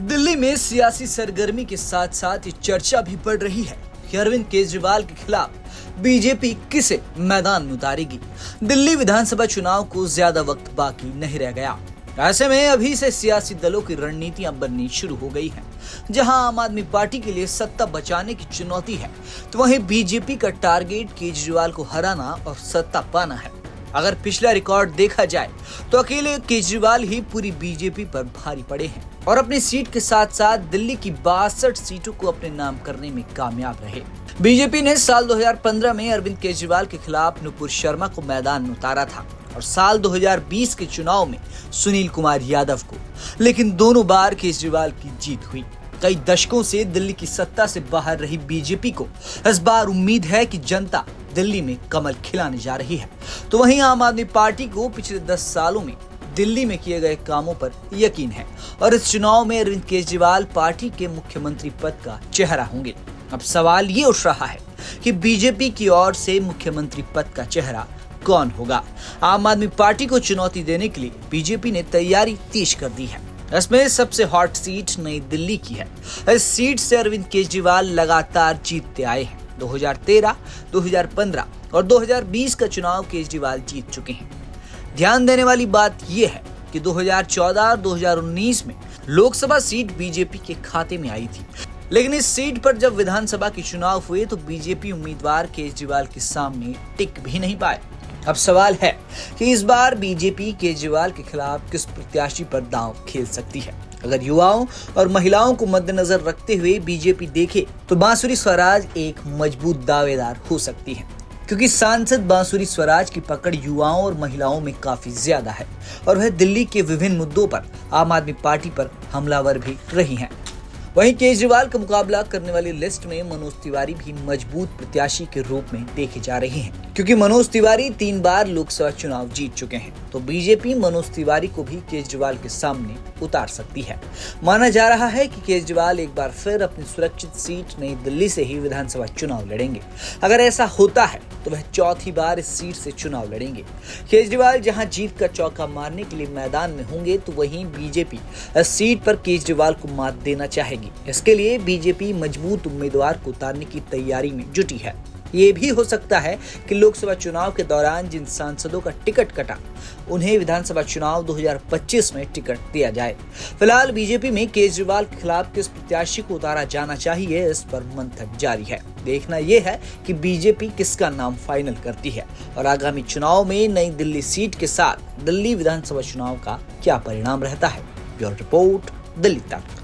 दिल्ली में सियासी सरगर्मी के साथ साथ ये चर्चा भी बढ़ रही है कि अरविंद केजरीवाल के खिलाफ बीजेपी किसे मैदान में उतारेगी। दिल्ली विधानसभा चुनाव को ज्यादा वक्त बाकी नहीं रह गया। ऐसे में अभी से सियासी दलों की रणनीतियां बननी शुरू हो गई हैं। जहां आम आदमी पार्टी के लिए सत्ता बचाने की चुनौती है, तो वहीं बीजेपी का टारगेट केजरीवाल को हराना और सत्ता पाना है। अगर पिछला रिकॉर्ड देखा जाए तो अकेले केजरीवाल ही पूरी बीजेपी पर भारी पड़े हैं और अपनी सीट के साथ साथ दिल्ली की 62 सीटों को अपने नाम करने में कामयाब रहे। बीजेपी ने साल 2015 में अरविंद केजरीवाल के खिलाफ नुपुर शर्मा को मैदान में उतारा था और साल 2020 के चुनाव में सुनील कुमार यादव को, लेकिन दोनों बार केजरीवाल की जीत हुई। कई दशकों से दिल्ली की सत्ता से बाहर रही बीजेपी को इस बार उम्मीद है कि जनता दिल्ली में कमल खिलाने जा रही है। तो वहीं आम आदमी पार्टी को पिछले 10 सालों में दिल्ली में किए गए कामों पर यकीन है और इस चुनाव में अरविंद केजरीवाल पार्टी के मुख्यमंत्री पद का चेहरा होंगे। अब सवाल ये उठ रहा है कि बीजेपी की ओर से मुख्यमंत्री पद का चेहरा कौन होगा। आम आदमी पार्टी को चुनौती देने के लिए बीजेपी ने तैयारी तेज कर दी है। इसमें सबसे हॉट सीट नई दिल्ली की है। इस सीट से अरविंद केजरीवाल लगातार जीतते आए हैं। 2013, 2015 और 2020 का चुनाव केजरीवाल जीत चुके हैं। ध्यान देने वाली बात यह है कि 2014 और 2019 में लोकसभा सीट बीजेपी के खाते में आई थी, लेकिन इस सीट पर जब विधानसभा के चुनाव हुए तो बीजेपी उम्मीदवार केजरीवाल के सामने टिक भी नहीं पाए। अब सवाल है कि इस बार बीजेपी केजरीवाल के खिलाफ किस प्रत्याशी पर दांव खेल सकती है। अगर युवाओं और महिलाओं को मद्देनजर रखते हुए बीजेपी देखे तो बांसुरी स्वराज एक मजबूत दावेदार हो सकती है, क्योंकि सांसद बांसुरी स्वराज की पकड़ युवाओं और महिलाओं में काफी ज्यादा है और वह दिल्ली के विभिन्न मुद्दों पर आम आदमी पार्टी पर हमलावर भी रही हैं। वहीं केजरीवाल का मुकाबला करने वाली लिस्ट में मनोज तिवारी भी मजबूत प्रत्याशी के रूप में देखे जा रहे हैं, क्योंकि मनोज तिवारी 3 बार लोकसभा चुनाव जीत चुके हैं। तो बीजेपी मनोज तिवारी को भी केजरीवाल के सामने उतार सकती है। माना जा रहा है कि केजरीवाल एक बार फिर अपनी सुरक्षित सीट नई दिल्ली से ही विधानसभा चुनाव लड़ेंगे। अगर ऐसा होता है तो वह चौथी बार इस सीट से चुनाव लड़ेंगे। केजरीवाल जहां जीत का चौका मारने के लिए मैदान में होंगे, तो वहीं बीजेपी इस सीट पर केजरीवाल को मात देना चाहेगी। इसके लिए बीजेपी मजबूत उम्मीदवार को उतारने की तैयारी में जुटी है। ये भी हो सकता है कि लोकसभा चुनाव के दौरान जिन सांसदों का टिकट कटा, उन्हें विधानसभा चुनाव 2025 में टिकट दिया जाए। फिलहाल बीजेपी में केजरीवाल के खिलाफ किस प्रत्याशी को उतारा जाना चाहिए, इस पर मंथन जारी है। देखना यह है कि बीजेपी किसका नाम फाइनल करती है और आगामी चुनाव में नई दिल्ली सीट के साथ दिल्ली विधानसभा चुनाव का क्या परिणाम रहता है। ब्यूरो रिपोर्ट, दिल्ली तक।